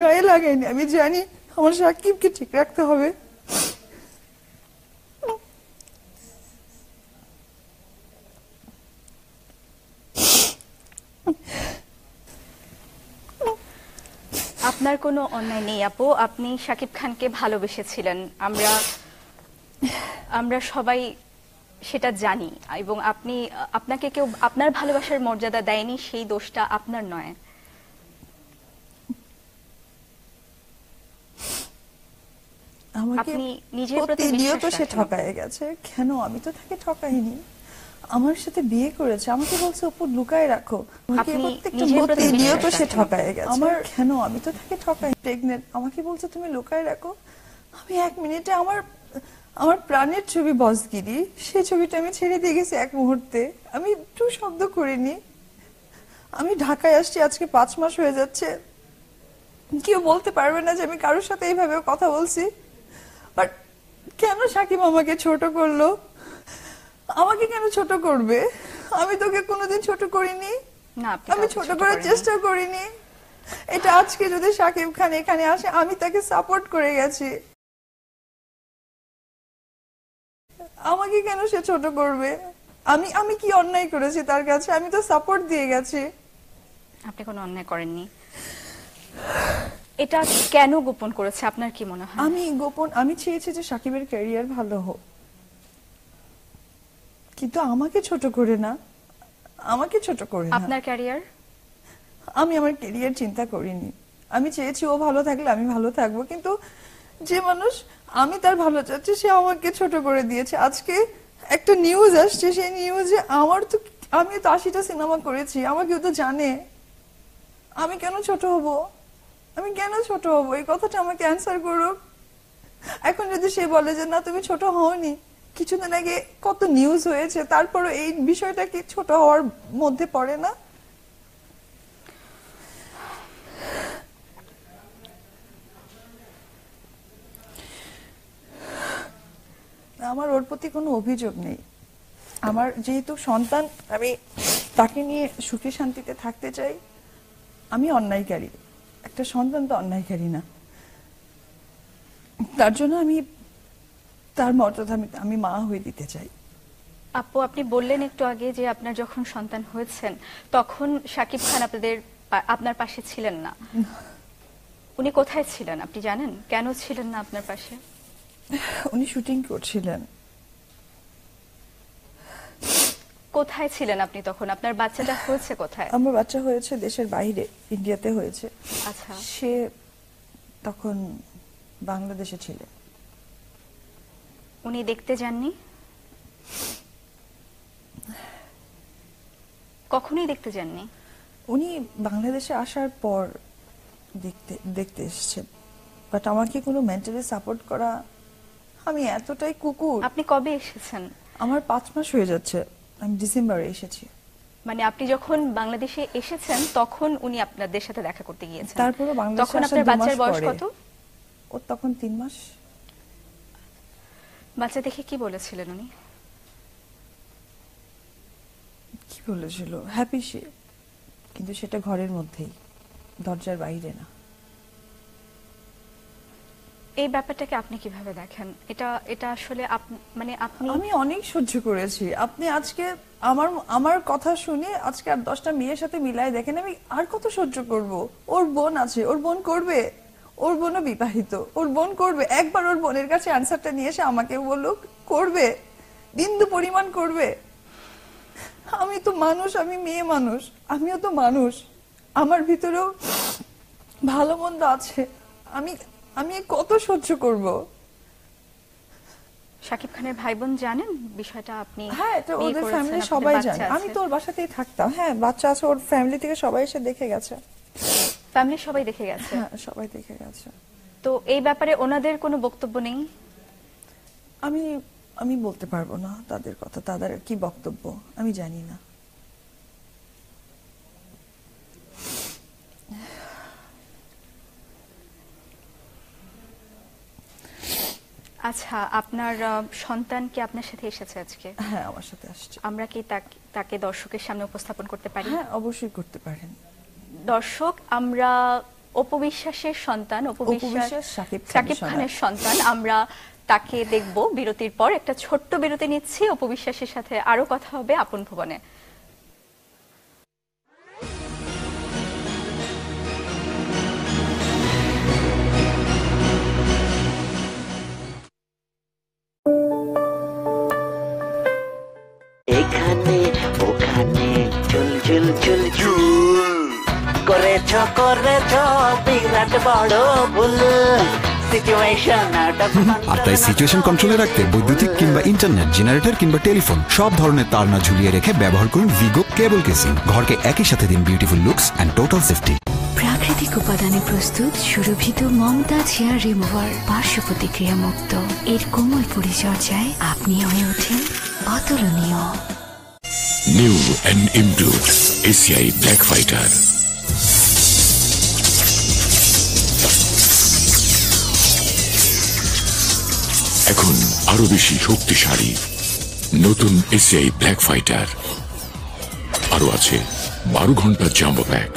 গায়ে লাগাইনি। আমি জানি আমার সাকিবকে ঠিক রাখতে হবে। আপনার কোনো অন্যায় নেই আপু, আপনি শাকিব খানকে ভালোবেসেছিলেন, আমরা আমরা সবাই সেটা জানি। এবং আপনাকে কেউ আপনার ভালোবাসার মর্যাদা দেয়নি, সেই দোষটা আপনার নয়। আমাকে আপনি নিজের প্রতি প্রতিনিয়ত বিশ্বাস সে রাখেন। ঠকায় গেছে। কেন? আমি তো তাকে ঠকাইনি। আমার সাথে বিয়ে করেছে, আমাকে বলছে অপু লুকায় রাখো। আমাকে আপনি প্রত্যেকটা নিজের প্রতি প্রতিনিয়ত বিশ্বাস সে রাখেন। ঠকায় গেছে। আমার কেন? আমি তো তাকে ঠকাই। প্রেগনেন্ট, আমাকে বলছে তুমি লুকায় রাখো। আমি 1 মিনিটে আমার আমার প্রাণের ছবি বসগিরি, সেই ছবিটা আমি ছেড়ে দিয়ে গেছি 1 মুহূর্তে। আমি একটু শব্দ করিনি। আমি ঢাকায় আসছি আজকে 5 মাস হয়ে যাচ্ছে। কেউ বলতে পারবে না যে আমি কারোর সাথে এইভাবে কথা বলছি। বাট কেন সাকিব আমাকে ছোট করলো? আমাকে কেন ছোট করবে? আমি তোকে কোনোদিন ছোট করিনি। না, আপনি আমি কাউকে ছোট ছোট করার করেননি। চেষ্টা করিনি। এটা আজকে যদি সাকিব খান এখানে আসে, আমি তাকে সাপোর্ট করে গেছি। আমাকে কেন সে ছোট করবে? আমি আমি কি অন্যায় করেছি তার কাছে? আমি তো সাপোর্ট দিয়ে গেছি। আপনি কোনো অন্যায় করেননি। এটা কেন গোপন করেছে আপনার কি মনে হয়? আমি চেয়েছি যে সাকিবের ক্যারিয়ার ভালো হোক, কিন্তু আমাকে ছোট করে না। আমাকে ছোট করে না। আপনার ক্যারিয়ার? আমি আমার ক্যারিয়ার চিন্তা করিনি। আমি চেয়েছি ও ভালো থাকলে আমি ভালো থাকবো, কিন্তু যে মানুষ আমি তার ভালো চাচ্ছি সে আমাকে ছোট করে দিয়েছে। আজকে একটা নিউজ আসছে, সেই নিউজে আমি তো 80টা সিনেমা করেছি, আমাকেও তো জানে। আমি কেন ছোট হব? আমি কেন ছোট হব? এই কথাটা আমাকে অ্যান্সার করুক। এখন যদি সে বলে যে না তুমি ছোট হওনি, কিছুদিন আগে কত নিউজ হয়েছে, তারপরও এই বিষয়টা কি ছোট হওয়ার মধ্যে পড়ে না? আমার ওর প্রতি কোনো অভিযোগ নেই। আমার যেহেতু সন্তান, আমি তাকে নিয়ে সুখে শান্তিতে থাকতে চাই। আমি অন্যায়কারী, একটা সন্তান তো অন্যায়কারী না। তার জন্য আমি তার মর্যাদা আমি মা হয়ে দিতে চাই। আপু, আপনি বললেন একটু আগে যে আপনার যখন সন্তান হয়েছেন তখন শাকিব খান আপনার পাশে ছিলেন না। উনি কোথায় ছিলেন আপনি জানেন? কেন ছিলেন না আপনার পাশে? উনি শুটিং করছিলেন। কোথায় ছিলেন আপনি তখন? আপনার বাচ্চাটা হয়েছে কোথায়? আমার বাচ্চা হয়েছে দেশের বাইরে, ইন্ডিয়াতে হয়েছে। আচ্ছা, সে তখন বাংলাদেশে ছিল। উনি দেখতে যাননি? কখনোই দেখতে যাননি? উনি বাংলাদেশে আসার পর দেখতে দেখতে এসেছেন। বাট আমাকে কোনো মেন্টালি সাপোর্ট করা, আমি এতটাই কুকুর। আপনি কবে এসেছেন? আমার 5 মাস হয়ে যাচ্ছে। আমি ডিসেম্বরে এসেছি। মানে আপনি যখন বাংলাদেশে এসেছেন তখন উনি আপনাদের সাথে দেখা করতে গিয়েছেন? তারপরে বাংলাদেশে তখন আসার আপনার 2 মাস বাচ্চার বয়স পরে। কত? ওর তখন 3 মাস। বাচ্চা দেখে কি বলেছিলেন উনি? কি বলেছিল? হ্যাপি সে, কিন্তু সেটা ঘরের মধ্যেই, দরজার বাইরে না। এই ব্যাপারটাকে আপনি কিভাবে দেখেন? এটা এটা আসলে মানে আপনি আমি অনেক সহ্য করেছি। আপনি আজকে আমার আমার কথা শুনে আজকে আর 10টা মেয়ের সাথে মিলাই দেখেন, আমি আর কত সহ্য করব? ওর বোন আছে, ওর বোন করবে। ওর বোনও বিবাহিত, ওর বোন করবে। একবার ওর বোনের কাছে অ্যান্সারটা নিয়ে এসে আমাকে বলুক, করবে? বিন্দু পরিমাণ করবে? আমি তো মানুষ, আমি মেয়ে মানুষ, আমিও তো মানুষ। আমার ভিতরেও ভালো মন্দ আছে। আমি আমি কত সহ্য করব? শাকিব খানের ভাই বোন জানেন বিষয়টা? আপনি হ্যাঁ, এটা বিয়ে ওদের করেছেন, ফ্যামিলি আপনাদের সবাই বাচ্চা জানে। আমি আছে। তো ওর বাসাতেই থাকতাম। হ্যাঁ, বাচ্চা আছে, ওর ফ্যামিলি থেকে সবাই এসে দেখে গেছে। ফ্যামিলি সবাই দেখে গেছে? হ্যাঁ, সবাই দেখে গেছে। তো এই ব্যাপারে ওনাদের কোনো বক্তব্য নেই? আমি আমি বলতে পারবো না তাদের কথা, তাদের কি বক্তব্য আমি জানি না। আচ্ছা, আপনার সন্তান কি আপনার সাথে এসেছে আজকে? হ্যাঁ, আমার সাথে আসছে। আমরা কি তাকে দর্শকের সামনে উপস্থাপন করতে পারি? হ্যাঁ, অবশ্যই করতে পারেন। দর্শক, আমরা অপু বিশ্বাসের সন্তান, অপু বিশ্বাস বিশ্বাস শাকিব শাকিব খানের সন্তান। আমরা তাকে দেখব বিরতির পর। একটা ছোট্ট বিরতি নিচ্ছি, অপু বিশ্বাসের সাথে আরো কথা হবে আপন ভুবনে। এখানে ওখানে চুল চুল চুল চুল করেছ বিরাট বড় ভুল সিচুয়েশন আউট অফ আর তাই সিচুয়েশন কন্ট্রোলে রাখতে বৈদ্যুতিক কিংবা ইন্টারনেট, জেনারেটর কিংবা টেলিফোন সব ধরনের তার না ঝুলিয়ে রেখে ব্যবহার করুন ভিগো কেবল কেসিং। ঘরকে একই সাথে দিন beautiful looks and total safety. প্রাকৃতিক উপাদানে প্রস্তুত সুরভিত মমতাজ হেয়ার রিমুভার, পার্শ্ব প্রতিক্রিয়া মুক্ত। এর কোমল পরিচর্যায় আপনি হয়ে ওঠেন অতুলনীয়। New and improved ACI black fighter. এখন আরো বেশি শক্তিশালী নতুন এসিআই ব্ল্যাক ফাইটার। আরো আছে 12 ঘন্টা জাম্বো প্যাক।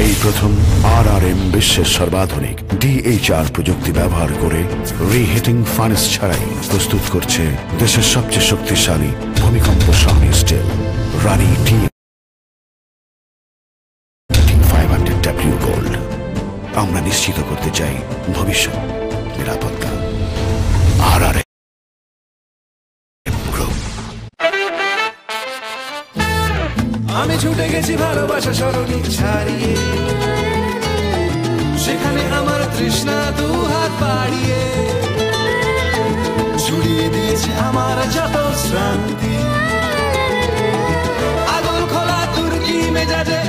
এই প্রথম RRM বিশ্বের সর্বাধুনিক DHR প্রযুক্তি ব্যবহার করে রিহিটিং ফার্নেস ছাড়াই প্রস্তুত করছে দেশের সবচেয়ে শক্তিশালী ভূমিকম্প সহনীয় স্টিল রানি T500W গোল্ড। আমরা নিশ্চিত করতে চাই ভবিষ্যৎ নিরাপত্তা। RRM group. আমি ছুটে গেছি ভালোবাসা সরণি ছাড়িয়ে, সেখানে আমার তৃষ্ণা দু হাত বাড়িয়ে জুড়িয়ে দিয়েছে আমার যত শ্রান্তি। আগুন খোলা তুর্কি মেজাজে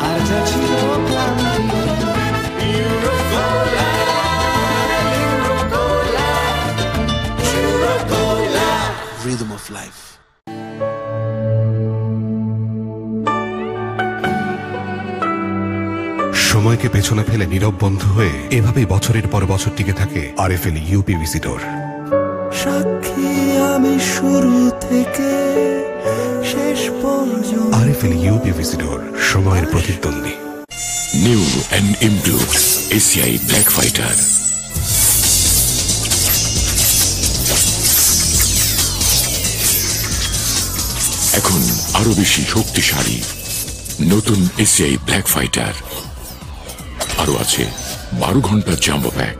আর যা ছিল ক্লান্তি। Euro Cola, Euro Cola, Euro Cola, rhythm of life. সময়কে পেছনে ফেলে নীরব বন্ধু হয়ে এভাবেই বছরের পর বছর টিকে থাকে RFL ইউপি ভিজিটর। সাক্ষী আমি শুরু থেকে শেষ পর্যন্ত। RFL ইউপি ভিজিটর, সময়ের প্রতিদ্বন্দ্বী। New and improved ACI black fighter. এখন আরো বেশি শক্তিশালী নতুন এসিআই ব্ল্যাক ফাইটার। আরো আছে 12 ঘন্টা জাম্বো প্যাক।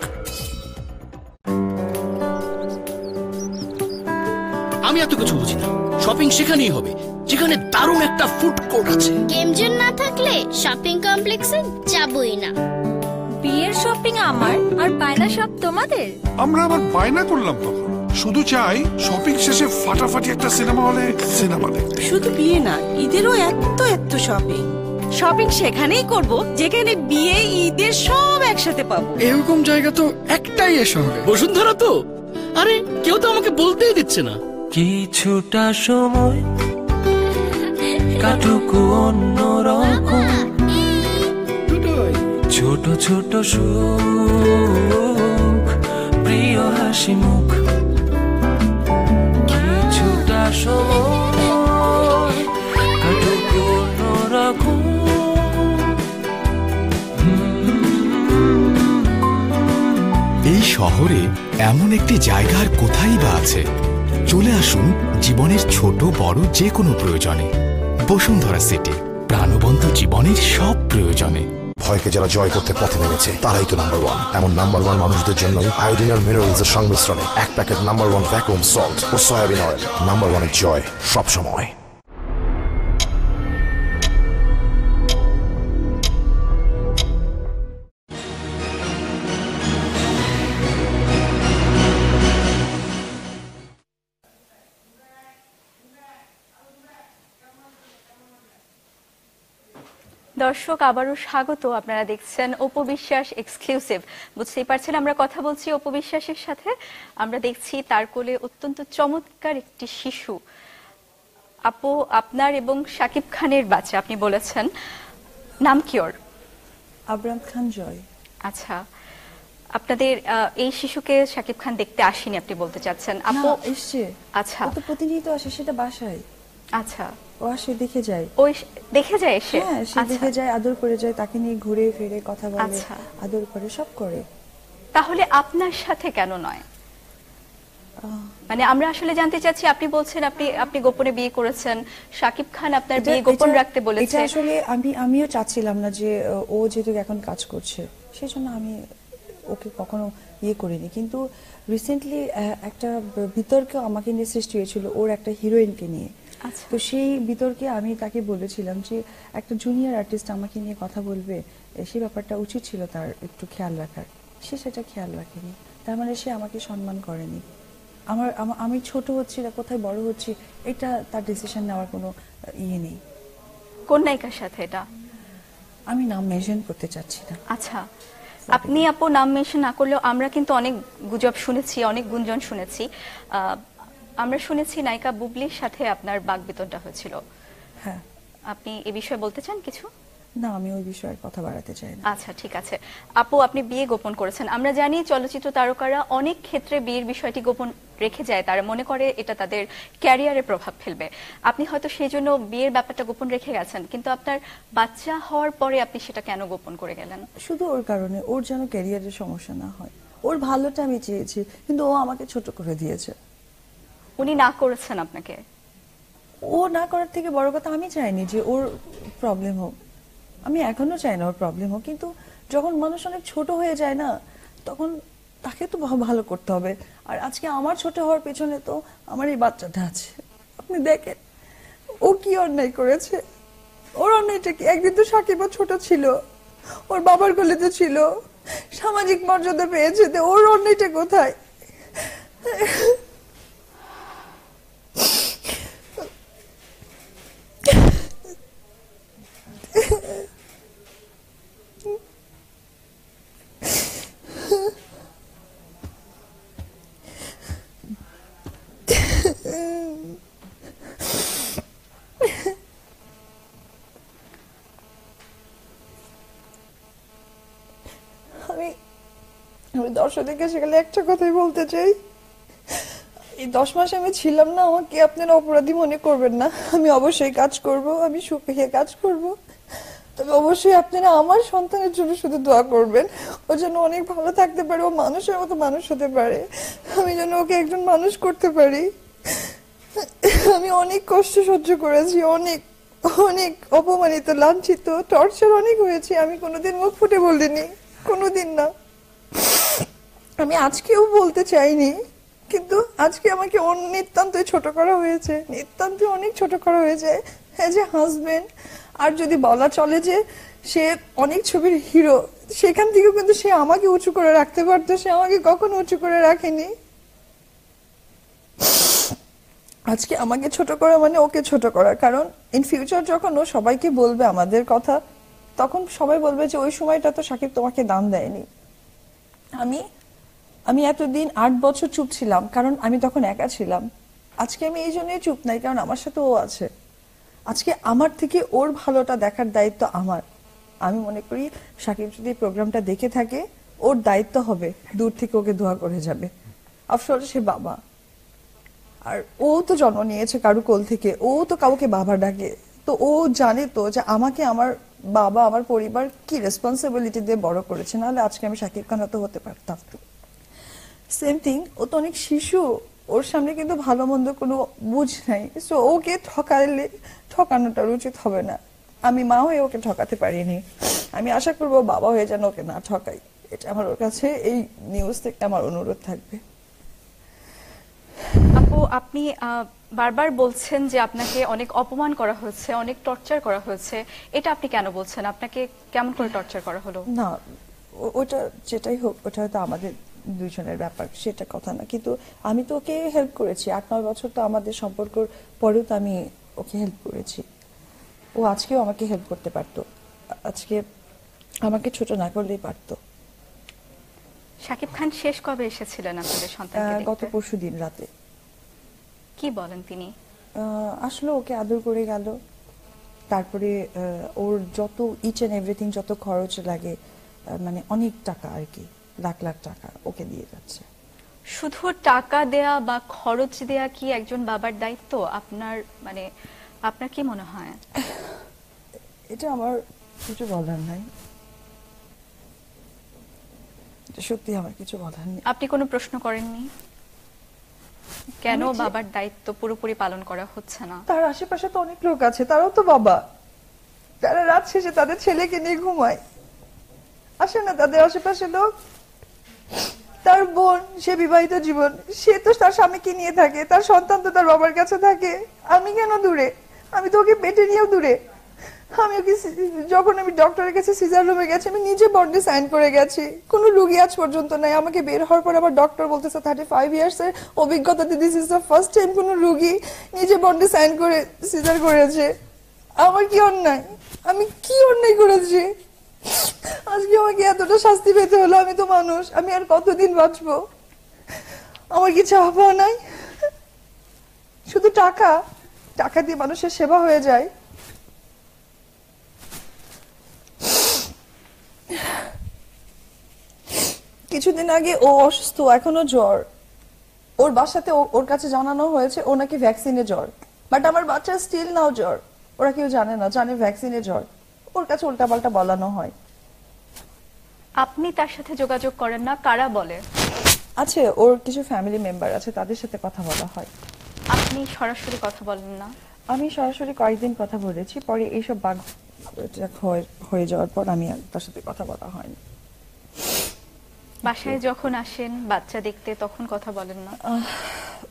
আমি এত কিছু বুঝি না। শপিং সেখানেই হবে যেখানে দারুণ একটা ফুড কোর্ট আছে। গেম জোন না থাকলে শপিং কমপ্লেক্সে যাবই না। বিয়ের শপিং আমার আর বায়না সব তোমাদের। আমরা আবার বায়না করলাম তখন। শুধু চাই শপিং শেষে ফাটাফাটি একটা সিনেমা হলে সিনেমা দেখতে। শুধু বিয়ে না, ঈদেরও এত এত শপিং। শপিং সেখানেই করব যেখানে বিয়ে ঈদের সব একসাথে পাবো। এরকম জায়গা তো একটাই এ শহরে, বসুন্ধরা তো। আরে কেউ তো আমাকে বলতেই দিচ্ছে না। কিছুটা সময় কাটুক অন্যরকম, ছোট ছোট সুখ, প্রিয় হাসি মুখ। কিছুটা সময় কাটুক অন্যরকম। এই শহরে এমন একটি জায়গার কোথায় বা আছে? চলে আসুন জীবনের ছোট বড় যে কোনো প্রয়োজনে। বসুন্ধরা সিটি, প্রাণবন্ত জীবনের সব প্রয়োজনে। ভয়কে যারা জয় করতে পথে নেমেছে তারাই তো নাম্বার ওয়ান। এমন নাম্বার ওয়ান মানুষদের জন্যই আয়োডিন আর মিনারেলসের সংমিশ্রণে 1 packet number one vacuum salt ও সয়াবিন অয়েল। নাম্বার ওয়ানের জয় সবসময়। দর্শক আবারও স্বাগত। আপনারা দেখছেন অপু বিশ্বাস এক্সক্লুসিভ। বুঝতেই পারছেন আমরা কথা বলছি অপু বিশ্বাসের সাথে। আমরা দেখছি তার কোলে অত্যন্ত চমৎকার একটি শিশু। আপু, আপনার এবং শাকিব খানের বাচ্চা, আপনি বলেছেন নাম কি ওর? আবরাম খান জয়। আচ্ছা, আপনাদের এই শিশুকে শাকিব খান দেখতে আসেনি আপনি বলতে চাচ্ছেন? আপু এসছে। আচ্ছা, তো প্রতিনিয়ত আসে, সেটা বাসায়। আচ্ছা, ও আসে দেখে যায়। ওই দেখে যায় এসে? হ্যাঁ, সে দেখে যায়, আদর করে যায়, তাকে নিয়ে ঘুরে ফিরে কথা বলে, আচ্ছা। আদর করে, সব করে। তাহলে আপনার সাথে কেন নয়? মানে আমরা আসলে জানতে চাচ্ছি, আপনি বলছেন আপনি গোপনে বিয়ে করেছেন, শাকিব খান আপনার বিয়ে গোপন রাখতে বলেছে। এটা আসলে আমিও চাচ্ছিলাম না যে ও যেহেতু এখন কাজ করছে, সেই জন্য আমি ওকে কখনো ইয়ে করিনি। কিন্তু রিসেন্টলি একটা বিতর্ক আমাকে নিয়ে সৃষ্টি হয়েছিল ওর একটা হিরোইনকে নিয়ে। তো সেই বিতর্কে আমি তাকে বলেছিলাম যে একটা জুনিয়র আর্টিস্ট আমাকে নিয়ে কথা বলবে, সেই ব্যাপারটা উচিত ছিল তার একটু খেয়াল রাখার। সে সেটা খেয়াল রাখেনি, তার মানে সে আমাকে সম্মান করেনি। আমি ছোট হচ্ছি না, কোথায় বড় হচ্ছি, এটা তার ডিসিশন নেওয়ার কোনো ইয়ে নেই। কোন নায়িকার সাথে এটা? আমি নাম মেনশন করতে চাচ্ছি না। আচ্ছা, আপনি আপু নাম মেনশন না করলেও আমরা কিন্তু অনেক গুজব শুনেছি, অনেক গুঞ্জন শুনেছি। আমরা শুনেছি নায়িকা বুবলির সাথে আপনার বাকবিতণ্ডা হয়েছিল। হ্যাঁ, আপনি এ বিষয়ে বলতে চান কিছু? না, আমি ওই বিষয়ে কথা বাড়াতে চাই না। আচ্ছা, ঠিক আছে। আপু, আপনি বিয়ে গোপন করেছেন। আমরা জানি চলচ্চিত্র তারকারা অনেক ক্ষেত্রে বিয়ের বিষয়টি গোপন রেখে যায়, তারা মনে করে এটা তাদের ক্যারিয়ারে প্রভাব ফেলবে। আপনি হয়তো সেই জন্য বিয়ের ব্যাপারটা গোপন রেখে গেছেন, কিন্তু আপনার বাচ্চা হওয়ার পরে আপনি সেটা কেন গোপন করে গেলেন? শুধু ওর কারণে, ওর যেন ক্যারিয়ারের সমস্যা না হয়। ওর ভালোটা আমি চেয়েছি, কিন্তু ও আমাকে ছোট করে দিয়েছে। উনি না করেছেন আপনাকে? ও না করার থেকে বড় কথা, আমি চাইনি যে ওর প্রবলেম হোক। আমি এখনো চাই না ওর প্রবলেম হোক, কিন্তু যখন মানুষ অনেক ছোট হয়ে যায় না, তখন তাকে তো ভালো করতে হবে। আর আজকে আমার ছোট হওয়ার পেছনে তো আমার এই বাচ্চাটা আছে। আপনি দেখেন ও কি অন্যায় করেছে। ওর অন্যায়টা কি? একদিন তো সাকিবও ছোট ছিল, ওর বাবার কোলেতে ছিল, সামাজিক মর্যাদা পেয়েছে, ওর অন্যায়টা কোথায়? আমি দর্শকদেরকে সেখানে একটা কথাই বলতে চাই, এই 10 মাস আমি ছিলাম না, আমাকে আপনারা অপরাধী মনে করবেন না। আমি অবশ্যই কাজ করব, আমি সুখে কাজ করব, তবে অবশ্যই আপনারা আমার সন্তানের জন্য শুধু দোয়া করবেন, ও যেন অনেক ভালো থাকতে পারে, ও মানুষের মতো মানুষ হতে পারে, আমি যেন ওকে একজন মানুষ করতে পারি। আমি অনেক কষ্ট সহ্য করেছি, অনেক অনেক অপমানিত, লাঞ্ছিত, টর্চার অনেক হয়েছে। আমি কোনোদিন মুখ ফুটে বলিনি, কোনোদিন না। আমি আজকেও বলতে চাইনি, কিন্তু আজকে আমাকে নিতান্তই ছোট করা হয়েছে, নিতান্তই অনেক ছোট করা হয়েছে অ্যাজ এ হাজবেন্ড। আর যদি বলা চলে যে সে অনেক ছবির হিরো, সেখান থেকেও কিন্তু সে আমাকে উঁচু করে রাখতে পারতো, সে আমাকে কখনো উঁচু করে রাখেনি। আজকে আমাকে ছোট করা মানে ওকে ছোট করা, কারণ ইন ফিউচার যখন ও সবাইকে বলবে আমাদের কথা, তখন সবাই বলবে যে ওই সময়টা তো সাকিব তোমাকে দাম দেয়নি। আমি এতদিন 8 বছর চুপ ছিলাম, কারণ আমি তখন একা ছিলাম। আজকে আমি এই জন্যই চুপ নাই, কারণ আমার সাথে ও আছে। আজকে আমার থেকে ওর ভালোটা দেখার দায়িত্ব আমার। আমি মনে করি সাকিব যদি প্রোগ্রামটা দেখে থাকে, ওর দায়িত্ব হবে দূর থেকে ওকে দোয়া করে যাবে। আফসোস সে বাবা, আর ও তো জন্ম নিয়েছে কারু কোল থেকে, ও তো কাউকে বাবা ডাকে, তো ও জানে তো যে আমাকে আমার বাবা, আমার পরিবার কি রেসপন্সিবিলিটি দিয়ে বড় করেছে, নাহলে আজকে আমি সাকিব খান তো হতে পারতাম। সেম থিং, ও তো অনেক শিশু, ওর সামনে কিন্তু ভালো মন্দ কোনো বুঝ নাই। সো ওকে ঠকানোটা উচিত হবে না। আমি মা হয়ে ওকে ঠকাতে পারিনি, আমি আশা করবো বাবা হয়ে যেন ওকে না ঠকাই। এটা আমার ওর কাছে এই নিউজ থেকে আমার অনুরোধ থাকবে। আপু, আপনি বারবার বলছেন যে আপনাকে অনেক অপমান করা হয়েছে, অনেক টর্চার করা হয়েছে, এটা আপনি কেন বলছেন? আপনাকে কেমন করে টর্চার করা হলো? না, ওটা যেটাই হোক, ওটা হয়তো আমাদের দুইজনের ব্যাপার, সেটা কথা না। কিন্তু আমি তো ওকে হেল্প করেছি, 8-9 বছর তো আমাদের সম্পর্কের পরেও তো আমি ওকে হেল্প করেছি। ও আজকেও আমাকে হেল্প করতে পারতো, আজকে আমাকে ছোট না করলেই পারতো। শাকিব খান শেষ কবে এসেছিলেন আপনাদের সন্তানকে দেখতে? গত পরশুদিন রাতে। কি বলেন তিনি? আসলে ওকে আদর করে গেল, তারপরে ওর যত ইচ এন্ড এভরিথিং, যত খরচ লাগে, মানে অনেক টাকা আর কি, লাখ লাখ টাকা ওকে দিয়ে যাচ্ছে। শুধু টাকা দেয়া বা খরচ দেয়া কি একজন বাবার দায়িত্ব? আপনার মানে আপনার কি মনে হয়? এটা আমার কিছু বলার নাই, সত্যি আমার কিছু বলার নেই। আপনি কোনো প্রশ্ন করেননি কেন বাবার দায়িত্ব পুরোপুরি পালন করা হচ্ছে না? তার আশেপাশে তো অনেক লোক আছে, তারাও তো বাবা, তারা রাত শেষে তাদের ছেলেকে নিয়ে ঘুমায়, আসে না তাদের আশেপাশে লোক? তার বোন, সে বিবাহিত জীবন, সে তো তার স্বামীকে নিয়ে থাকে, তার সন্তান তো তার বাবার কাছে থাকে। আমি কেন দূরে? আমি তো ওকে পেটে নিয়েও দূরে। আমি ওকে যখন আমি ডক্টরের কাছে সিজার রুমে গেছি, আমি নিজে বন্ডে সাইন করে গেছি, কোনো রুগী আজ পর্যন্ত নাই। আমাকে বের হওয়ার পর আবার ডক্টর বলতেছে 35 ইয়ার্স এর অভিজ্ঞতাতে this is the first time কোনো রুগী নিজে বন্ডে সাইন করে সিজার করেছে। আমার কি অন্যায়? আমি কি অন্যায় করেছি আজকে আমাকে এতটা শাস্তি পেতে হলো? আমি তো মানুষ, আমি আর কতদিন বাঁচবো? আমার কি চাওয়া পাওয়া নাই? শুধু টাকা, টাকা দিয়ে মানুষের সেবা হয়ে যায়? কিছুদিন আগে ও অসুস্থ, এখনো জ্বর, ওর বাসাতে ওর কাছে জানানো হয়েছে ও নাকি ভ্যাকসিনে জ্বর, বাট আমার বাচ্চা স্টিল নাও জ্বর। ওরা কেউ জানে না, জানে ভ্যাকসিনে জ্বর, ওর কাছে উল্টাপাল্টা বলানো হয়। আপনি তার সাথে যোগাযোগ করেন না? কারা বলে? আছে, ওর কিছু ফ্যামিলি মেম্বার আছে, তাদের সাথে কথা বলা হয়। আপনি সরাসরি কথা বলেন না? আমি সরাসরি কয়েকদিন কথা বলেছি, পরে এইসব বাঘ হয়ে যাওয়ার পর আমি আর তার সাথে কথা বলা হয়নি। বাসায় যখন আসেন বাচ্চা দেখতে তখন কথা বলেন না?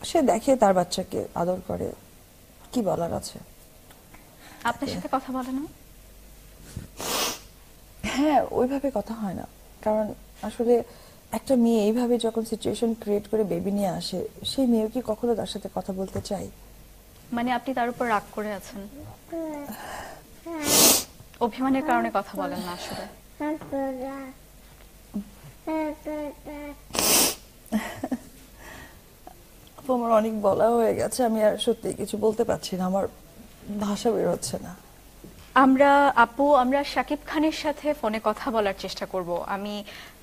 সে দেখে তার বাচ্চাকে আদর করে, কি বলার আছে? আপনার সাথে কথা বলে না? হ্যাঁ, ওইভাবে কথা হয় না, কারণ আসলে একটা মেয়ে এইভাবে যখন সিচুয়েশন ক্রিয়েট করে বেবি নিয়ে আসে, সেই মেয়ে কি কখনো তার সাথে কথা বলতে চাই? মানে আপনি তার উপর রাগ করে আছেন, অভিমানের কারণে কথা বলেন না আসলে? আমার অনেক বলা হয়ে গেছে, আমি আর সত্যি কিছু বলতে পারছি না, আমার ভাষা বের হচ্ছে না। আমরা শাকিব খানের সাথে ফোনে কথা বলার চেষ্টা করব। আমি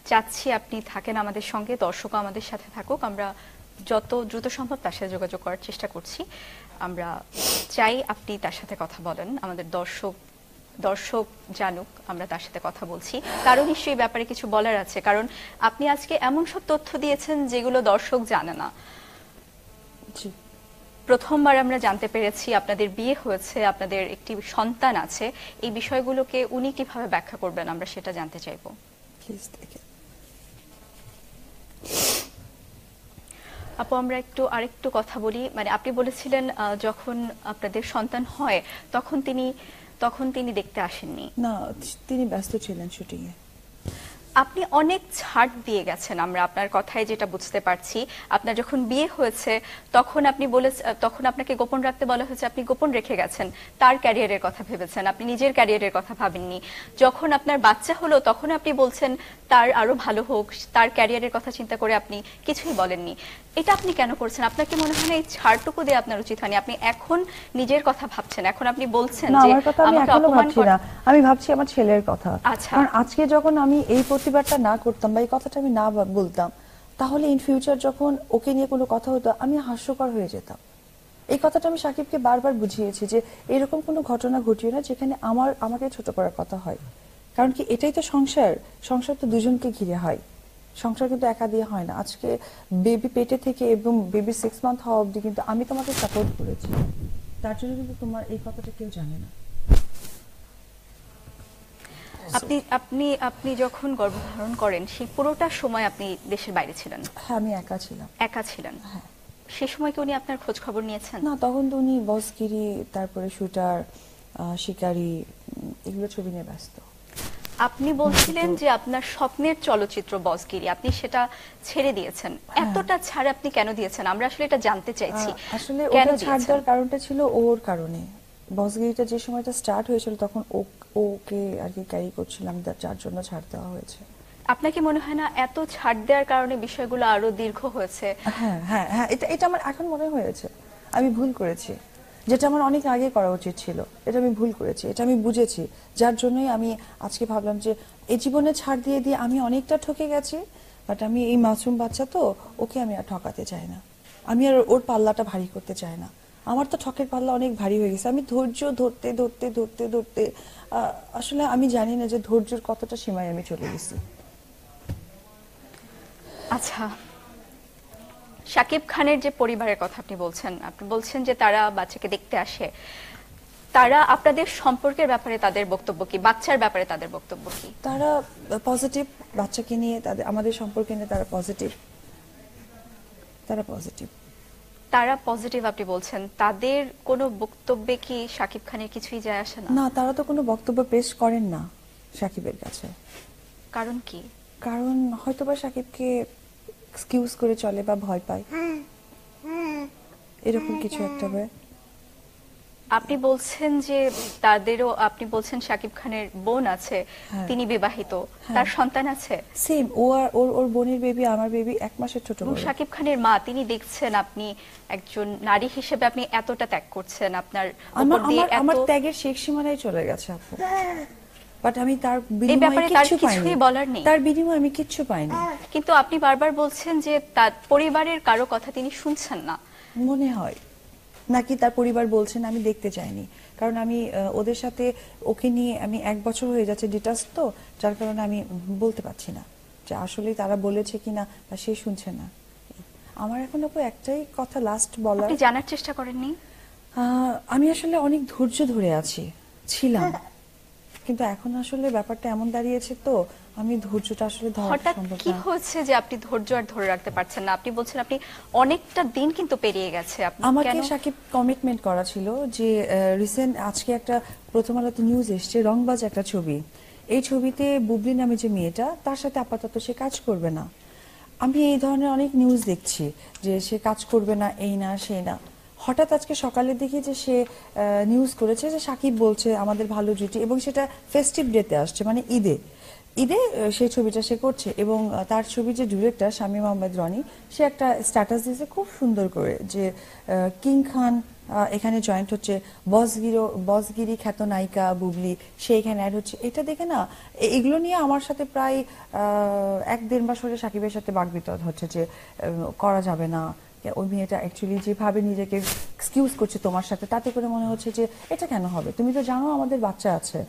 চাচ্ছি আপনি থাকেন আমাদের সঙ্গে, দর্শক আমাদের সাথে থাকুক। আমরা যত দ্রুত সম্ভব তার সাথে যোগাযোগ করার চেষ্টা করছি। আমরা চাই আপনি তার সাথে কথা বলেন, আমাদের দর্শক জানুক আমরা তার সাথে কথা বলছি। কারণ নিশ্চয়ই ব্যাপারে কিছু বলার আছে, কারণ আপনি আজকে এমন সব তথ্য দিয়েছেন যেগুলো দর্শক জানে না। প্রথমবার আমরা জানতে পেরেছি আপনাদের বিয়ে হয়েছে, আপনাদের একটি সন্তান আছে। এই বিষয়গুলোকে উনি কিভাবে ব্যাখ্যা করবেন আমরা সেটা জানতে চাইব। আপু, আমরা আরেকটু কথা বলি। মানে আপনি বলেছিলেন যখন আপনাদের সন্তান হয় তখন তিনি দেখতে আসেননি? না, তিনি ব্যস্ত ছিলেন শুটিং এ। আপনি অনেক ছাড় দিয়ে গেছেন, আমরা আপনার কথায় যেটা বুঝতে পারছি। আপনার যখন বিয়ে হয়েছে তখন আপনাকে গোপন রাখতে বলা হয়েছে, আপনি গোপন রেখে গেছেন। তার ক্যারিয়ারের কথা ভেবেছেন, আপনি নিজের ক্যারিয়ারের কথা ভাবেননি। যখন আপনার বাচ্চা হলো তখন আপনি বলছেন তার আরো ভালো হোক, তার ক্যারিয়ারের কথা চিন্তা করে আপনি কিছুই বলেননি। এটা আপনি কেন করছেন? আপনার কি মনে হয় না এই ছাড়টুকু দিয়ে আপনার উচিত হয়নি? আপনি এখন নিজের কথা ভাবছেন, এখন আপনি বলছেন যে আমার কথা আমি এখনো ভাবছি না, আমি ভাবছি আমার ছেলের কথা। কারণ আজকে যখন আমি এই প্রতিবাদটা না করতাম বা এই কথাটা আমি না বলতাম, তাহলে ইন ফিউচার যখন ওকে নিয়ে কোনো কথা হতো আমি হাস্যকর হয়ে যেতাম। এই কথাটা আমি সাকিবকে বারবার বুঝিয়েছি যে এরকম কোনো ঘটনা ঘটিও না যেখানে আমাকে ছোট করার কথা হয়। কারণ কি, এটাই তো সংসার তো দুজনকে ঘিরে হয়, সংসার কিন্তু একা দিয়ে হয় না। আজকে বেবি পেটে থেকে এবং বেবি 6 মান্থ হওয়া অবধি কিন্তু আমি তোমাকে সাপোর্ট করেছি, তার জন্য কিন্তু তোমার এই কথাটা কেউ জানে না। আপনি যখন গর্ভধারণ করেন সেই পুরোটা সময় আপনি দেশের বাইরে ছিলেন? হ্যাঁ, আমি একা ছিলাম। হ্যাঁ, সেই সময় কি উনি আপনার খোঁজ খবর নিয়েছেন? না, তখন তো উনি বসগিরি, তারপরে শুটার, শিকারি, এগুলো ছবি নিয়ে ব্যস্ত। আপনি বলছিলেন যে আপনার স্বপ্নের চলচ্চিত্র বসগিরি, আপনি সেটা ছেড়ে দিয়েছেন। এতটা ছাড় আপনি কেন দিয়েছেন? আমরা আসলে এটা জানতে চাইছি। আসলে ওটা ছাড় দেওয়ার কারণটা ছিল ওর কারণে। বসগিরিটা যে সময়টা স্টার্ট হয়েছিল তখন ওকে আর কি ক্যারি করছিলাম, যার জন্য ছাড় দেওয়া হয়েছে। আপনাকে মনে হয় না এত ছাড় দেওয়ার কারণে বিষয়গুলো আরো দীর্ঘ হয়েছে? হ্যাঁ হ্যাঁ হ্যাঁ, এটা আমার এখন মনে হয়েছে আমি ভুল করেছি, যেটা আমার অনেক আগে করা উচিত ছিল। এটা আমি ভুল করেছি, এটা আমি বুঝেছি, যার জন্যই আমি আজকে ভাবলাম যে এই জীবনে ছাড় দিয়ে আমি অনেকটা ঠকে গেছি, বাট আমি এই মাসুম বাচ্চা তো, ওকে আমি আর ঠকাতে চাই না, আমি আর ওর পাল্লাটা ভারী করতে চাই না। আমার তো ঠকের পাল্লা অনেক ভারী হয়ে গেছে। আমি ধৈর্য ধরতে ধরতে ধরতে ধরতে আসলে আমি জানি না যে ধৈর্যের কতটা সীমায় আমি চলে গেছি। আচ্ছা, শাকিব খানের যে পরিবারের কথা আপনি বলছেন যে তারা বাচ্চাকে দেখতে আসে, তারা আপনাদের সম্পর্কের ব্যাপারে তাদের বক্তব্য কি, বাচ্চার ব্যাপারে তাদের বক্তব্য কি? তারা পজিটিভ, বাচ্চাকে নিয়ে তাদের, আমাদের সম্পর্কে নিয়ে তারা পজিটিভ। তারা পজিটিভ আপনি বলছেন, তাদের কোনো বক্তব্যে কি শাকিব খানের কিছুই যায় আসে না? না, তারা তো কোনো বক্তব্য পেশ করেন না শাকিবের কাছে। কারণ কি? কারণ হয়তোবা শাকিবকে এক্সকিউজ করে চলে বা ভয় পায়, এরকম কিছু একটা হয়। আপনি বলছেন যে তাদেরও, আপনি বলছেন শাকিব খানের বোন আছে, তিনি বিবাহিত, তার সন্তান আছে। সেম, ওর বোনের বেবি আমার বেবি 1 মাসের ছোট। শাকিব খানের মা, তিনি দেখছেন আপনি একজন নারী হিসেবে আপনি এতটা ত্যাগ করছেন, আপনার উপর দিয়ে আমার ত্যাগের শেষ সীমানায় চলে গেছে আপু। বাট আমি তার বিনিময়ে কিছুই বলার নেই, তার বিনিময়ে আমি কিচ্ছু পাইনি। কিন্তু আপনি বারবার বলছেন যে তার পরিবারের কারো কথা তিনি শুনছেন না। মনে হয় নাকি তার পরিবার বলছেন, আমি দেখতে চাইনি, কারণ আমি ওদের সাথে ওকে নিয়ে আমি 1 বছর হয়ে যাচ্ছে ডিটাচ, তো যার কারণে আমি বলতে পারছি না যে আসলে তারা বলেছে কিনা বা সে শুনছে না। আমার এখন আপু একটাই কথা লাস্ট বলার, আপনি জানার চেষ্টা করেননি? আমি আসলে অনেক ধৈর্য ধরে ছিলাম, কিন্তু এখন আসলে ব্যাপারটা এমন দাঁড়িয়েছে তো আমি ধৈর্যটা আসলে ধরা হঠাৎ সম্ভব না। কি হচ্ছে যে আপনি ধৈর্য আর ধরে রাখতে পারছেন না? আপনি বলছেন আপনি অনেকটা দিন কিন্তু পেরিয়ে গেছে। আমাকে শাকিব কমিটমেন্ট করা ছিল যে রিসেন্ট আজকে একটা প্রথম আলোতে নিউজ এসছে, রংবাজ একটা ছবি, এই ছবিতে বুবলি নামে যে মেয়েটা, তার সাথে আপাতত সে কাজ করবে না। আমি এই ধরনের অনেক নিউজ দেখছি যে সে কাজ করবে না, এই না সেই না। হঠাৎ আজকে সকালে দেখি যে সে নিউজ করেছে যে শাকিব বলছে আমাদের ভালো জুটি, এবং সেটা ফেস্টিভ ডেতে আসছে, মানে ঈদে সেই ছবিটা সে করছে। এবং তার ছবি যে ডিরেক্টর শামীম আহমেদ রনি, সে একটা স্ট্যাটাস দিয়েছে খুব সুন্দর করে যে কিং খান এখানে জয়েন্ট হচ্ছে, বসগিরি খ্যাত নায়িকা বুবলি সে এখানে অ্যাড হচ্ছে। এটা দেখে না, এগুলো নিয়ে আমার সাথে প্রায় 1-1.5 মাস ধরে শাকিবের সাথে বাকবিতন্ড হচ্ছে যে করা যাবে না, ওই মেয়েটা অ্যাকচুয়ালি যেভাবে নিজেকে এক্সকিউজ করছে তোমার সাথে, তাতে করে মনে হচ্ছে যে এটা কেন হবে, তুমি তো জানো আমাদের বাচ্চা আছে,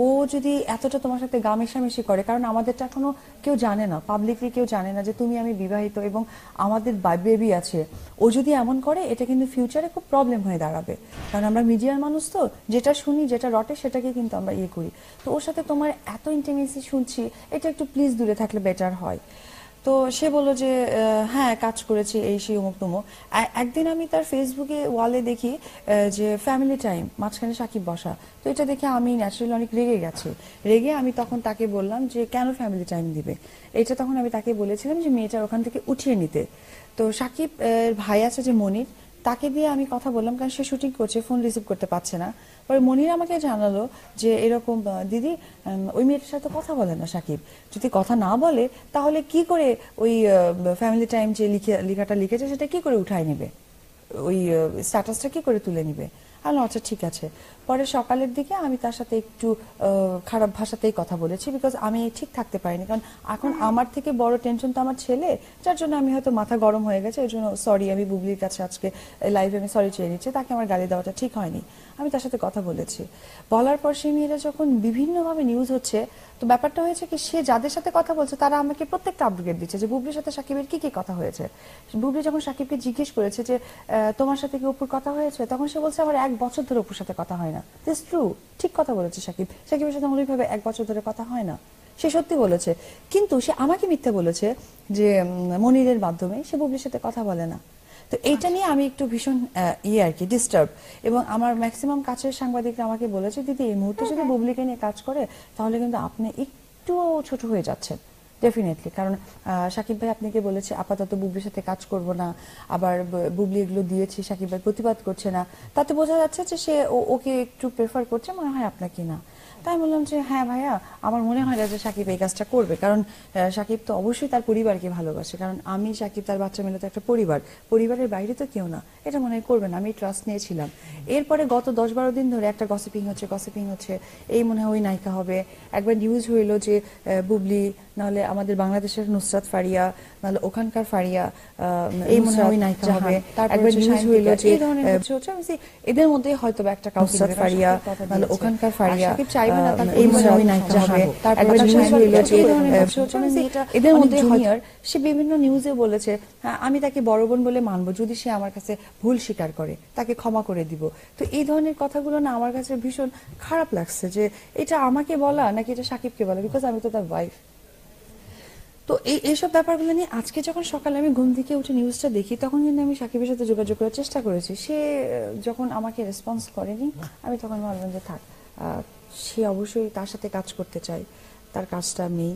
ও যদি এতটা তোমার সাথে গা মেশামেশি করে, কারণ আমাদেরটা এখনো কেউ জানে না, পাবলিকলি কেউ জানে না যে তুমি আমি বিবাহিত এবং আমাদের বেবি আছে, ও যদি এমন করে এটা কিন্তু ফিউচারে খুব প্রবলেম হয়ে দাঁড়াবে, কারণ আমরা মিডিয়ার মানুষ তো, যেটা শুনি যেটা রটে সেটাকে কিন্তু আমরা করি। তো ওর সাথে তোমার এত ইন্টিমেসি শুনছি, এটা একটু প্লিজ দূরে থাকলে বেটার হয়। তো সে বললো যে হ্যাঁ কাজ করেছি, এই সেই অমুক তমুক। একদিন আমি তার ফেসবুকে ওয়ালে দেখি যে ফ্যামিলি টাইম, মাঝখানে শাকিব বসা, তো এটা দেখে আমি ন্যাচারালি অনেক রেগে আমি তখন তাকে বললাম যে কেন ফ্যামিলি টাইম দিবে, এটা তখন আমি তাকে বলেছিলাম যে মেয়েটার ওখান থেকে উঠিয়ে নিতে। তো শাকিব ভাই আছে যে মনির, তাকে দিয়ে আমি কথা বললাম, কারণ সে শুটিং করছে, ফোন রিসিভ করতে পারছে না। পরে মনির আমাকে জানালো যে এরকম দিদি ওই মেয়েটার সাথে কথা বলে না শাকিব, যদি কথা না বলে তাহলে কি করে ওই ফ্যামিলি টাইম যে লেখাটা লিখেছে সেটা কি করে উঠায় নেবে, ওই স্ট্যাটাসটা কি করে তুলে নিবে। আচ্ছা ঠিক আছে। পরে সকালের দিকে আমি তার সাথে একটু খারাপ ভাষাতেই কথা বলেছি, বিকজ আমি ঠিক থাকতে পারিনি, কারণ এখন আমার থেকে বড় টেনশন তো আমার ছেলে, যার জন্য আমি হয়তো মাথা গরম হয়ে গেছে। ওই জন্য সরি, আমি বুবলির কাছে আজকে লাইভে আমি সরি চেয়ে নিচ্ছি, তাকে আমার গালি দেওয়াটা ঠিক হয়নি। আমি তার সাথে কথা বলেছি, বলার পর সেই মেয়েরা যখন বিভিন্নভাবে নিউজ হচ্ছে, তো ব্যাপারটা হয়েছে কি, সে যাদের সাথে কথা বলছে তারা আমাকে প্রত্যেকটা আপডেট দিচ্ছে যে বুবলির সাথে শাকিবের কি কি কথা হয়েছে। বুবলি যখন শাকিবকে জিজ্ঞেস করেছে যে তোমার সাথে কি অপুর কথা হয়েছে, তখন সে বলছে আমার 1 বছর ধরে অপুর সাথে কথা হয় না। দিস ট্রু, ঠিক কথা বলেছে শাকিবের সাথে মৌলিকভাবে 1 বছর ধরে কথা হয় না, সে সত্যি বলেছে। কিন্তু সে আমাকে মিথ্যে বলেছে যে মনিরের মাধ্যমে সে বুবলির সাথে কথা বলে না। তো এইটা নিয়ে আমি একটু ভীষণ আর কি ডিস্টার্ব, এবং আমার ম্যাক্সিমাম কাছের সাংবাদিকরা আমাকে বলেছে দিদি এই মুহূর্তে যদি বুবলিকে নিয়ে কাজ করে তাহলে কিন্তু আপনি একটু ছোট হয়ে যাচ্ছেন ডেফিনেটলি, কারণ শাকিব ভাই আপনাকে বলেছে আপাতত বুবলির সাথে কাজ করব না, আবার বুবলি এগুলো দিয়েছি শাকিব ভাই প্রতিবাদ করছে না, তাতে বোঝা যাচ্ছে যে সে ওকে একটু প্রেফার করছে, মনে হয় আপনাকে না। তাই বললাম যে হ্যাঁ ভাইয়া, আমার মনে হয় না যে শাকিব এই কাজটা করবে, কারণ শাকিব তো অবশ্যই তার পরিবারকে ভালোবাসে, কারণ আমি শাকিব তার বাচ্চা মিলে তো একটা পরিবারের বাইরে তো কেউ না, এটা মনে হয় করবে না, আমি ট্রাস্ট নিয়েছিলাম। এরপরে গত 10-12 দিন ধরে একটা গসিপিং হচ্ছে, এই মনে হয় ওই নায়িকা হবে। একবার নিউজ হইলো যে বুবলি নাহলে আমাদের বাংলাদেশের নুসরাত ফারিয়া, নাহলে ওখানকার ফারিয়া, এই মনে হয় নায়িকা হবে। তারপর নিউজ হইল যে এই ধরনের হচ্ছে আমি এদের মধ্যে হয়তো একটা নুসরাত ফারিয়া, নাহলে ওখানকার ফারিয়া, সাকিব চাইবে না এই মনে হয় নায়িকা হবে। তারপর নিউজ হইল যে এই ধরনের হচ্ছে আমি এদের মধ্যে জুনিয়র, সে বিভিন্ন নিউজে বলেছে হ্যাঁ আমি তাকে বড় বোন বলে মানবো যদি সে আমার কাছে ভুল স্বীকার করে, তাকে ক্ষমা করে দিব। তো এই ধরনের কথাগুলো না আমার কাছে ভীষণ খারাপ লাগছে যে এটা আমাকে বলা নাকি এটা সাকিবকে বলা, বিকজ আমি তো তার ওয়াইফ। তো এইসব ব্যাপারগুলো নিয়ে আজকে যখন সকালে আমি ঘুম থেকে উঠে নিউজটা দেখি তখন কিন্তু আমি সাকিবের সাথে যোগাযোগ করার চেষ্টা করেছি। সে যখন আমাকে রেসপন্স করেনি আমি তখন ভাবলাম যে থাক, সে অবশ্যই তার সাথে কাজ করতে চায়, তার কাজটা নেই,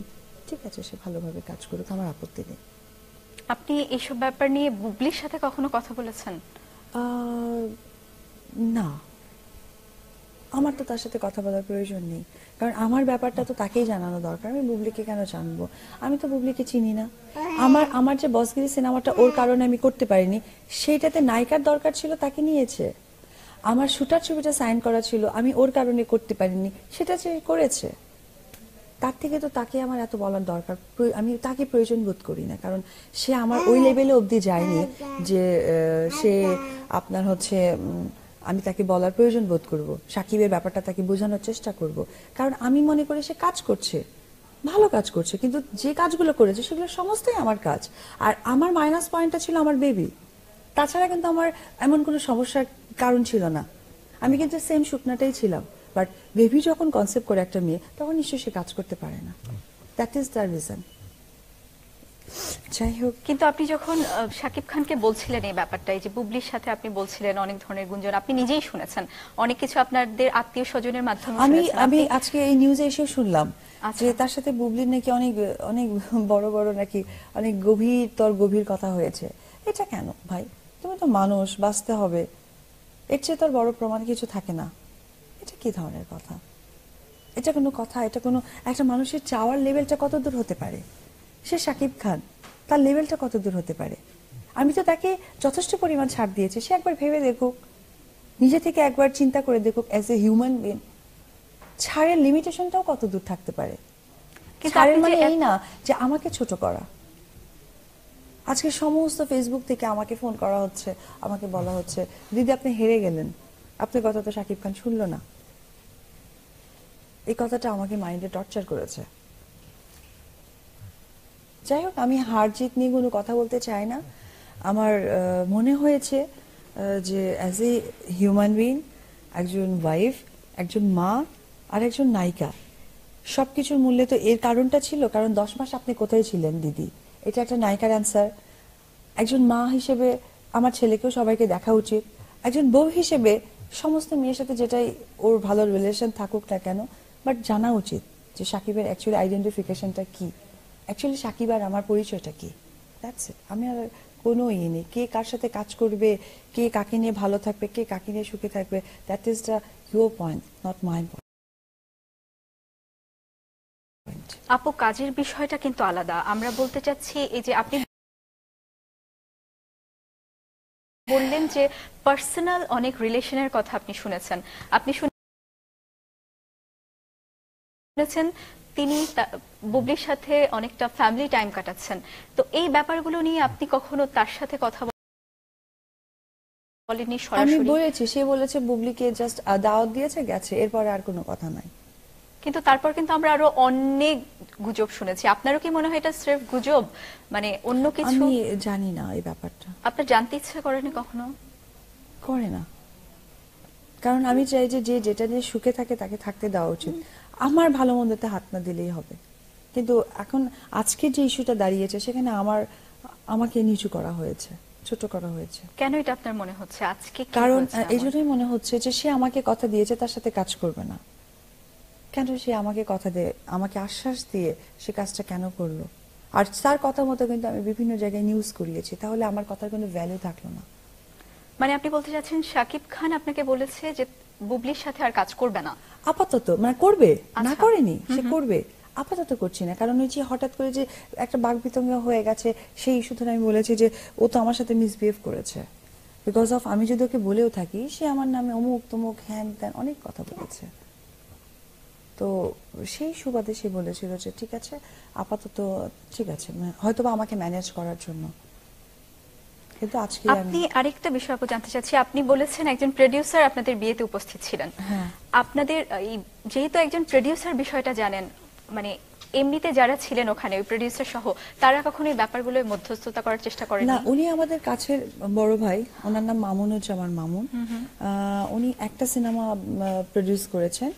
ঠিক আছে সে ভালোভাবে কাজ করুক, আমার আপত্তি নেই। আপনি এইসব ব্যাপার নিয়ে বুবলির সাথে কখনো কথা বলেছেন? না, আমার তো তার সাথে কথা বলার প্রয়োজন নেই, কারণ আমার ব্যাপারটা তো তাকেই জানানো দরকার। আমি বুবলিকে কেন জানবো? আমি তো বুবলিকে চিনি না। আমার যে বসগিরি সিনেমাটা ওর কারণে আমি করতে পারিনি, সেইটাতে নায়িকার দরকার ছিল, তাকে নিয়েছে। আমার শুটার ছবিটা সাইন করা ছিল, আমি ওর কারণে করতে পারিনি, সেটা সে করেছে। তার থেকে তো তাকে আমার এত বলার দরকার, আমি তাকে প্রয়োজন বোধ করি না, কারণ সে আমার ওই লেভেলে অবধি যায়নি যে সে আপনার হচ্ছে আমি তাকে বলার প্রয়োজন বোধ করব, সাকিবের ব্যাপারটা তাকে বোঝানোর চেষ্টা করব। কারণ আমি মনে করি সে কাজ করছে, ভালো কাজ করছে, কিন্তু যে কাজগুলো করেছে সেগুলো সমস্তই আমার কাজ। আর আমার মাইনাস পয়েন্টটা ছিল আমার বেবি, তাছাড়া কিন্তু আমার এমন কোনো সমস্যার কারণ ছিল না। আমি কিন্তু সেম শুকনাটাই ছিলাম, বাট বেবি যখন কনসেপ্ট করে একটা মেয়ে তখন নিশ্চয়ই সে কাজ করতে পারে না। That is the reason. যাই হোক, কিন্তু আপনি যখন শাকিব খানকে বলছিলেন এই ব্যাপারটা, এই যে বুবলির সাথে আপনি বলছিলেন অনেক ধরনের গুঞ্জন, আপনি নিজেই শুনেছেন, অনেক কিছু আপনাদের আত্মীয় স্বজনের মাধ্যমে আমি আজকে এই নিউজে এসে শুনলাম যে তার সাথে বুবলির নাকি অনেক অনেক বড় বড় নাকি অনেক গভীর কথা হয়েছে। এটা কেন ভাই? তুমি তো মানুষ, বাঁচতে হবে, এর চেয়ে তোর বড় প্রমাণ কিছু থাকে না। এটা কি ধরনের কথা? এটা কোনো কথা? এটা কোনো একটা মানুষের চাওয়ার লেভেলটা কত দূর হতে পারে? সে শাকিব খান, তার লেভেলটা কত দূর হতে পারে? আমি তো তাকে যথেষ্ট পরিমাণ ছাড় দিয়েছি, সে একবার ভেবে দেখুক, নিজে থেকে একবার চিন্তা করে দেখুক অ্যাজ এ হিউম্যান বিং ছাড়ের লিমিটেশনটাও কত দূর থাকতে পারে। ছাড়ের মানে এই না যে আমাকে ছোট করা। আজকে সমস্ত ফেসবুক থেকে আমাকে ফোন করা হচ্ছে, আমাকে বলা হচ্ছে দিদি আপনি হেরে গেলেন, আপনার কথা তো শাকিব খান শুনলো না। এই কথাটা আমাকে মাইন্ডে টর্চার করেছে। যাই হোক, আমি হার জিত নিয়ে কোনো কথা বলতে চাই না। আমার মনে হয়েছে যে অ্যাজ এ হিউম্যান বিং, একজন ওয়াইফ, একজন মা আর একজন নায়িকা, সবকিছুর মূল্যে তো এর কারণটা ছিল, কারণ 10 মাস আপনি কোথায় ছিলেন দিদি, এটা একটা নায়িকার অ্যান্সার। একজন মা হিসেবে আমার ছেলেকেও সবাইকে দেখা উচিত। একজন বউ হিসেবে সমস্ত মেয়ের সাথে যেটাই ওর ভালো রিলেশন থাকুক না কেন, বাট জানা উচিত যে সাকিবের অ্যাকচুয়ালি আইডেন্টিফিকেশনটা কি, অ্যাকচুয়ালি সাকিব আর আমার পরিচয়টা কি। That's it. আমি আর কোনো ইয়ে নেই, কে কার সাথে কাজ করবে, কে কাকে নিয়ে ভালো থাকবে, কে কাকে নিয়ে সুখে থাকবে, that is the your point, not my point. আপু, কাজের বিষয়টা কিন্তু আলাদা। আমরা বলতে চাচ্ছি এই যে আপনি বললেন যে পার্সোনাল অনেক রিলেশনের কথা আপনি শুনেছেন, তিনি বুবলির সাথে অনেকটা ফ্যামিলি টাইম কাটাচ্ছেন। তো এই ব্যাপারগুলো নিয়ে আপনি কখনো তার সাথে কথা বলেননি সরাসরি? আমি বলেছি, সে বলেছে বুবলিকে জাস্ট দাওয়াত দিয়েছে, গেছে, এরপরে আর কোনো কথা নাই। কিন্তু তারপর কিন্তু আমরা আরো অনেক গুজব শুনেছি। আপনারও কি মনে হয় এটা স্রেফ গুজব, মানে অন্য কিছু? আমি জানি না এই ব্যাপারটা। আপনার জানতে ইচ্ছা করেনি কখনো? করে না, কারণ আমি চাই যে যেটা নিয়ে সুখে থাকে তাকে থাকতে দেওয়া উচিত। আমার ভালো মন্দতে হাত না দিলেই হবে। কিন্তু এখন আজকে যে ইস্যুটা দাঁড়িয়েছে সেখানে আমাকে নিচু করা হয়েছে, ছোট করা হয়েছে। কেন এটা আপনার মনে হচ্ছে আজকে? কারণ এই জন্যই মনে হচ্ছে যে সে আমাকে কথা দিয়েছে তার সাথে কাজ করবে না। কেন সে আমাকে কথা দিয়ে, আমাকে আশ্বাস দিয়ে সে কাজটা কেন করলো? আর তার কথা মতো কিন্তু আমি বিভিন্ন জায়গায় নিউজ করিয়েছি, তাহলে আমার কথার কোনো ভ্যালু থাকলো না। মানে আপনি বলতে চাচ্ছেন শাকিব খান আপনাকে বলেছে যে বুবলির সাথে আর কাজ করবে না? আপাতত, মানে করবে না, করেনি, সে করবে, আপাতত করছি না। কারণ ওই যে হঠাৎ করে যে একটা বাকবিতঙ্গ হয়ে গেছে, সেই ইস্যু ধরে আমি বলেছি যে ও তো আমার সাথে মিসবিহেভ করেছে, বিকজ অফ আমি যদি ওকে বলেও থাকি সে আমার নামে অমুক তমুক হ্যান ত্যান অনেক কথা বলেছে। তো সেই সুবাদে সে বলেছিল যে ঠিক আছে আপাতত ঠিক আছে, হয়তোবা আমাকে ম্যানেজ করার জন্য। কিন্তু আজকে আপনি আরেকটা বিষয় আপু জানতে চাচ্ছি, আপনি বলেছেন একজন প্রোডিউসার আপনাদের বিয়েতে উপস্থিত ছিলেন। আপনাদের যেহেতু একজন প্রোডিউসার বিষয়টা জানেন, মানে এমনিতে যারা ছিলেন ওখানে ওই প্রোডিউসার সহ তারা কখনো এই ব্যাপারগুলোর মধ্যস্থতা করার চেষ্টা করেন না? উনি আমাদের কাছের বড় ভাই, ওনার নাম মামুনুজ্জামান মামুন। উনি একটা সিনেমা প্রডিউস করেছেন,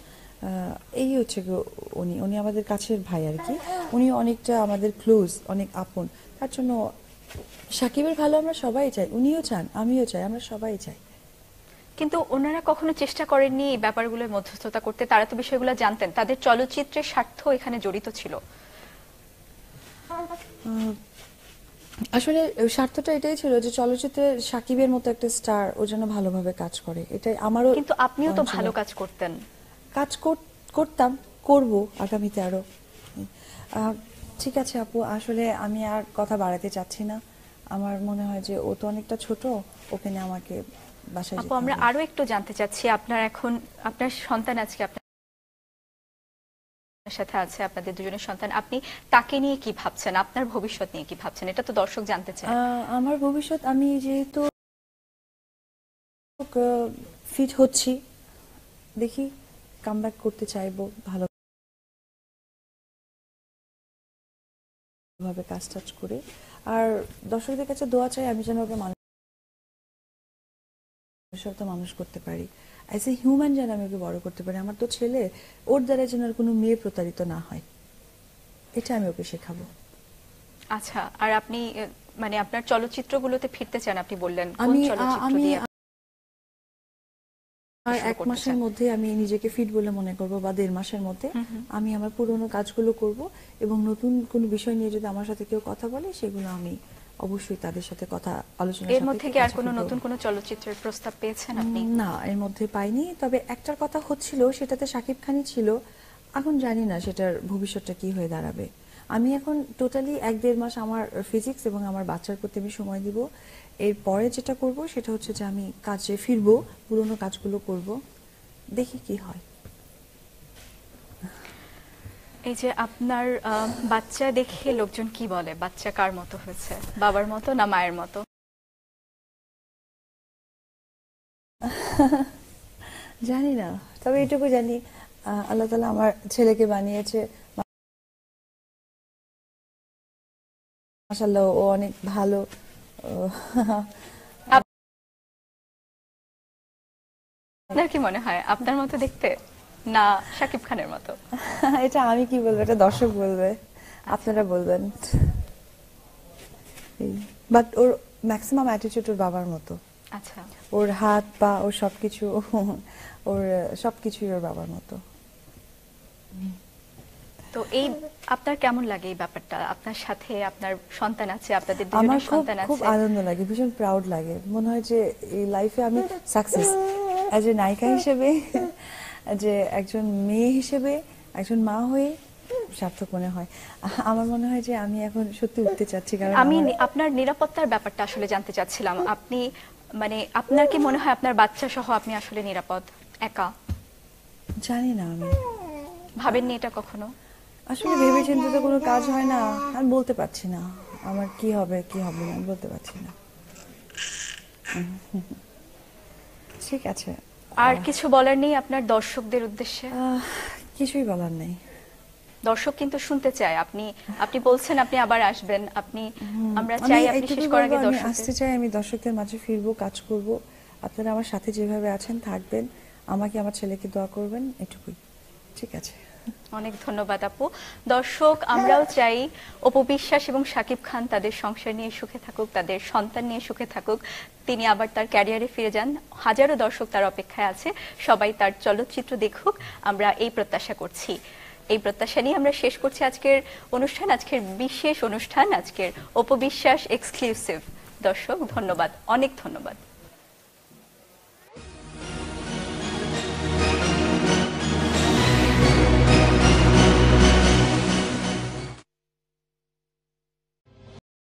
এই হচ্ছে উনি উনি আমাদের কাছের ভাই আর কি। উনি অনেকটা আমাদের ক্লোজ, অনেক আপন। তার জন্য সাকিবের ভালো আমরা সবাই চাই, উনিও চান, আমিও চাই, আমরা সবাই চাই। কিন্তু ওনারা কখনো চেষ্টা করেননি এই ব্যাপারগুলোর মধ্যস্থতা করতে? তারা তো বিষয়গুলো জানতেন, তাদের চলচ্চিত্রের স্বার্থ এখানে জড়িত ছিল। আসলে স্বার্থটা এটাই ছিল যে চলচ্চিত্রের সাকিবের মতো একটা স্টার ও যেন ভালোভাবে কাজ করে, এটাই আমারও। কিন্তু আপনিও তো ভালো কাজ করতেন। কাজ করতাম, করব আগামীতে আরো। ঠিক আছে আপু, আসলে আমি আর কথা বাড়াতে চাচ্ছি না। আমার মনে হয় যে ও তো অনেকটা ছোট, ওখানে আমাকে বাসায় যেতে আপু আমরা হবে। আরো একটু জানতে চাচ্ছি, আপনার এখন আপনার সন্তান আজকে আপনার সাথে আছে, আপনাদের দুজনের সন্তান, আপনি তাকে নিয়ে কি ভাবছেন, আপনার ভবিষ্যৎ নিয়ে কি ভাবছেন, এটা তো দর্শক জানতে চায়। আমার ভবিষ্যৎ, আমি যেহেতু ফিট হচ্ছি, দেখি কামব্যাক করতে চাইবো, ভালোভাবে কাজ টাজ করে। আর দর্শকদের কাছে দোয়া চাই আমি যেন ওকে মানুষ করতে পারি, অ্যাজ এ হিউম্যান যেন আমি ওকে বড় করতে পারি। আমার তো ছেলে, ওর দ্বারা যেন আর কোনো মেয়ে প্রতারিত না হয়, এটা আমি ওকে শেখাবো। আচ্ছা, আর আপনি মানে আপনার চলচ্চিত্রগুলোতে ফিরতে চান, আপনি বললেন কোন আমি চলচ্চিত্র দিয়ে? আর 1 মাসের মধ্যে আমি নিজেকে ফিট বলে মনে করব, বা 1.5 মাসের মধ্যে আমি আমার পুরনো কাজগুলো করব, এবং নতুন কোন বিষয় নিয়ে যদি আমার সাথে কেউ কথা বলে সেগুলো আমি অবশ্যই তাদের সাথে কথা আলোচনা করব। এর মধ্যে কি আর কোনো নতুন কোনো চলচ্চিত্রের প্রস্তাব পেয়েছেন আপনি? না, এর মধ্যে পাইনি, তবে একটার কথা হচ্ছিল, সেটাতে শাকিব খানই ছিল। এখন জানি না সেটার ভবিষ্যৎটা কি হয়ে দাঁড়াবে। আমি এখন টোটালি 1-1.5 মাস আমার ফিজিক্স এবং আমার বাচ্চার প্রতি আমি সময় দিব। এরপরে যেটা করব সেটা হচ্ছে যে আমি কাজে ফিরবো, পুরনো কাজগুলো করব, দেখি কি হয়। এই যে আপনার বাচ্চা দেখে লোকজন কি বলে, বাচ্চা কার মতো হয়েছে, বাবার মতো না মায়ের মতো? জানি না, তবে এটুকু জানি আল্লাহ তাআলা আমার ছেলেকে বানিয়েছে, মাশাআল্লাহ ও অনেক ভালো। আপনার কি মনে হয় আপনার মতো দেখতে না শাকিব খানের মতো? এটা আমি কি বলবো, এটা দর্শক বলবে, আপনারা বলবেন। বাট ওর ম্যাক্সিমাম অ্যাটিটিউড ওর বাবার মতো। আচ্ছা, ওর হাত পা, ওর সবকিছু, ওর সবকিছুই ওর বাবার মতো। তো এই আপনার কেমন লাগে এই ব্যাপারটা? আপনার সাথে আপনার সন্তান আছে, আপনাদের দুজনের সন্তান আছে। আমার খুব আনন্দ লাগে, ভীষণ প্রাউড লাগে, মনে হয় যে এই লাইফে আমি সাকসেস অ্যাজ এ নায়িকা হিসেবে, যে একজন মেয়ে হিসেবে, একজন মা হয়ে সার্থক মনে হয়। আমার মনে হয় যে আমি এখন সত্যি উঠতে চাচ্ছি। কারণ আমি আপনার নিরাপত্তার ব্যাপারটা আসলে জানতে চাচ্ছিলাম। আপনি মানে আপনার কি মনে হয় আপনার বাচ্চা সহ আপনি আসলে নিরাপদ একা? জানি না, আমি ভাবেননি এটা কখনো? আসলে ভেবে চিন্তে তো কোনো কাজ হয় না, আমি বলতে পারছি না আমার কি হবে কি হবে না, বলতে পারছি না। ঠিক আছে, আর কিছু বলার নেই আপনার দর্শকদের উদ্দেশ্যে? কিছুই বলার নেই। দর্শক কিন্তু শুনতে চায়, আপনি বলছেন আপনি আবার আসবেন, আপনি আমরা চাই আপনি শেষ করার আগে দর্শক আসতে চাই, আমি দর্শকদের মাঝে ফিরবো, কাজ করব, আপনারা আমার সাথে যেভাবে আছেন থাকবেন, আমাকে আমার ছেলেকে দোয়া করবেন, এটুকুই। ঠিক আছে, অনেক ধন্যবাদ আপু। দর্শক, আমরাও চাই অপু বিশ্বাস এবং শাকিব খান তাদের সংসার নিয়ে সুখে থাকুক, তাদের সন্তান নিয়ে সুখে থাকুক, তিনি আবার তার ক্যারিয়ারে ফিরে যান। হাজারো দর্শক তার অপেক্ষায় আছে, সবাই তার চলচ্চিত্র দেখুক, আমরা এই প্রত্যাশা করছি। এই প্রত্যাশা নিয়ে আমরা শেষ করছি আজকের অনুষ্ঠান, আজকের বিশেষ অনুষ্ঠান, আজকের অপু বিশ্বাস এক্সক্লুসিভ। দর্শক ধন্যবাদ, অনেক ধন্যবাদ।